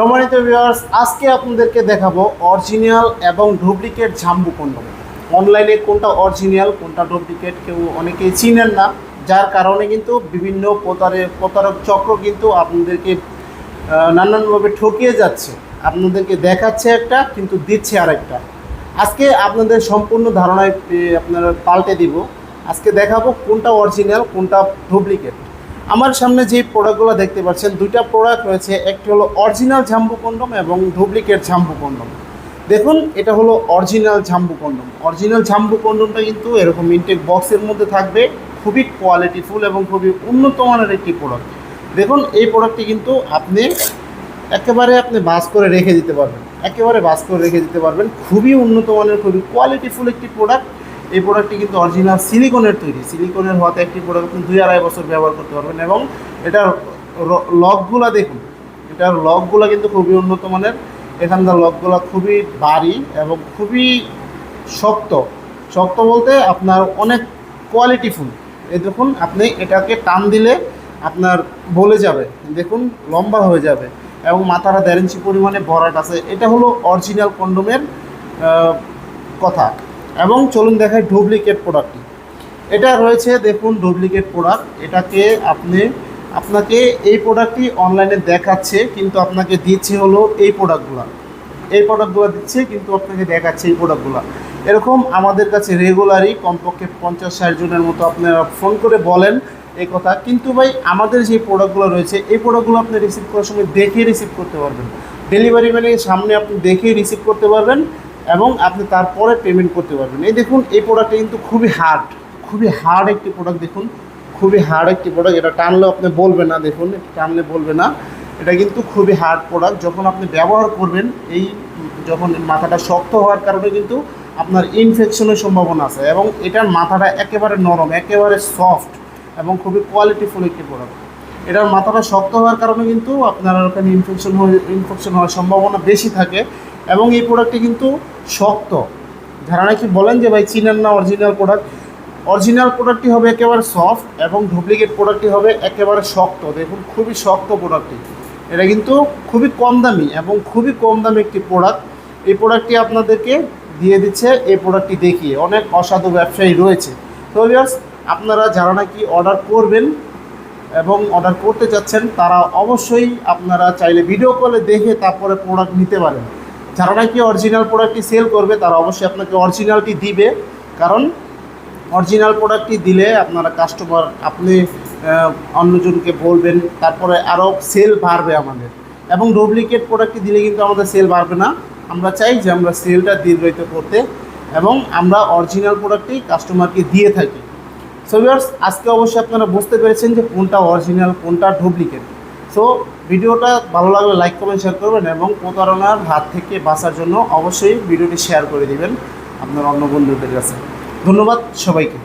সম্মানিত ভিউয়ার্স, আজকে আপনাদেরকে দেখাবো অরিজিনাল এবং ডুপ্লিকেট জাম্বু কন্ডম। অনলাইনে কোনটা অরিজিনাল কোনটা ডুপ্লিকেট কেউ অনেকেই চিনেন না, যার কারণে কিন্তু বিভিন্ন প্রতারক চক্র কিন্তু আপনাদেরকে নানানভাবে ঠকিয়ে যাচ্ছে। আপনাদেরকে দেখাচ্ছে একটা কিন্তু দিচ্ছে আরেকটা। আজকে আপনাদের সম্পূর্ণ ধারণায় আপনারা পাল্টে দিব। আজকে দেখাবো কোনটা অরিজিনাল কোনটা ডুপ্লিকেট। আমার সামনে যে প্রোডাক্টগুলো দেখতে পাচ্ছেন, দুইটা প্রোডাক্ট রয়েছে, একটি হলো অরিজিনাল জাম্বু কন্ডম এবং ডুপ্লিকেট জাম্বু কন্ডম। দেখুন, এটা হলো অরিজিনাল জাম্বু কন্ডম। অরিজিনাল জাম্বু কন্ডমটা কিন্তু এরকম ইনটেক বক্সের মধ্যে থাকবে, খুবই কোয়ালিটিফুল এবং খুবই উন্নত মানের একটি প্রোডাক্ট। দেখুন, এই প্রোডাক্টটি কিন্তু আপনি বাস করে রেখে দিতে পারবেন, খুবই উন্নত মানের, খুবই কোয়ালিটিফুল একটি প্রোডাক্ট। এই প্রোডাক্টটি কিন্তু অরিজিনাল সিলিকনের তৈরি। সিলিকনের হওয়াতে একটি প্রোডাক্ট আপনি 2-2.5 বছর ব্যবহার করতে পারবেন। এবং এটার লকগুলো দেখুন, এটার লকগুলো কিন্তু খুবই উন্নত মানের। এখানকার লকগুলো খুবই ভারী এবং খুবই শক্ত। শক্ত বলতে আপনার অনেক কোয়ালিটিফুল। এই দেখুন, আপনি এটাকে টান দিলে আপনার বলে যাবে, দেখুন লম্বা হয়ে যাবে এবং মাথাটা 1.5 ইঞ্চি পরিমাণে ভরাট আছে। এটা হলো অরিজিনাল কন্ডোমের কথা। এবং চলুন দেখাই ডুপ্লিকেট প্রোডাক্টটি। এটা রয়েছে, দেখুন ডুপ্লিকেট প্রোডাক্ট। এটাকে আপনাকে এই প্রোডাক্টটি অনলাইনে দেখাচ্ছে, কিন্তু আপনাকে দিচ্ছে হলো এই প্রোডাক্টগুলো দিচ্ছে, কিন্তু আপনাকে দেখাচ্ছে এই প্রোডাক্টগুলো। এরকম আমাদের কাছে রেগুলারই কমপক্ষে 50-60 জনের মতো আপনারা ফোন করে বলেন এই কথা। কিন্তু ভাই, আমাদের যে প্রোডাক্টগুলো রয়েছে, এই প্রোডাক্টগুলো আপনি রিসিভ করার সময় দেখে রিসিভ করতে পারবেন। ডেলিভারি ম্যানের সামনে আপনি দেখেই রিসিভ করতে পারবেন এবং আপনি তারপরে পেমেন্ট করতে পারবেন। এই দেখুন, এই প্রোডাক্টটা কিন্তু খুবই হার্ড একটি প্রোডাক্ট। দেখুন, খুবই হার্ড একটি প্রোডাক্ট। এটা টানলে আপনি বলবে না, দেখুন টানলে বলবে না। এটা কিন্তু খুবই হার্ড প্রোডাক্ট। যখন আপনি ব্যবহার করবেন, যখন মাথাটা শক্ত হওয়ার কারণে কিন্তু আপনার ইনফেকশনের সম্ভাবনা আছে। এবং এটার মাথাটা একেবারে নরম, একেবারে সফট এবং খুবই কোয়ালিটিফুল একটি প্রোডাক্ট। এটার মাথাটা শক্ত হওয়ার কারণে কিন্তু আপনার ওখানে ইনফেকশন হওয়ার সম্ভাবনা বেশি থাকে। এবং এই প্রোডাক্টটি কিন্তু শক্ত। যারা নাকি বলেন যে ভাই চিনেন না অরিজিনাল প্রোডাক্টটি হবে একেবারে সফট এবং ডুপ্লিকেট প্রোডাক্টটি হবে একেবারে শক্ত। দেখুন, খুবই শক্ত প্রোডাক্টটি। এটা কিন্তু খুবই কম দামি এবং খুবই কম দামি একটি প্রোডাক্ট। এই প্রোডাক্টটি আপনাদেরকে দিয়ে দিচ্ছে এই প্রোডাক্টটি দেখিয়ে অনেক অসাধু ব্যবসায়ী রয়েছে। তো ভিউয়ার্স, আপনারা যারা নাকি অর্ডার করবেন এবং অর্ডার করতে চাচ্ছেন, তারা অবশ্যই আপনারা চাইলে ভিডিও কলে দেখে তারপরে প্রোডাক্ট নিতে পারেন। যারা নাকি অরিজিনাল প্রোডাক্টটি সেল করবে, তারা অবশ্যই আপনাকে অরিজিনালটি দিবে, কারণ অরিজিনাল প্রোডাক্টটি দিলে আপনি অন্যজনকে বলবেন, তারপরে আরও সেল বাড়বে আমাদের। এবং ডুপ্লিকেট প্রোডাক্টটি দিলে কিন্তু আমাদের সেল বাড়বে না। আমরা চাই যে আমরা সেলটা দীর্ঘায়িত করতে, এবং আমরা অরিজিনাল প্রোডাক্টটি কাস্টমারকে দিয়ে থাকি। সো ভিউয়ার্স, আজকে অবশ্যই আপনারা বুঝতে পেরেছেন যে কোনটা অরিজিনাল কোনটা ডুপ্লিকেট। সো ভিডিওটা ভালো লাগলে লাইক কমেন্ট শেয়ার করবেন এবং প্রতারণার হাত থেকে বাঁচার জন্য অবশ্যই ভিডিওটি শেয়ার করে দিবেন আপনার অন্য বন্ধুদের কাছে। ধন্যবাদ সবাইকে।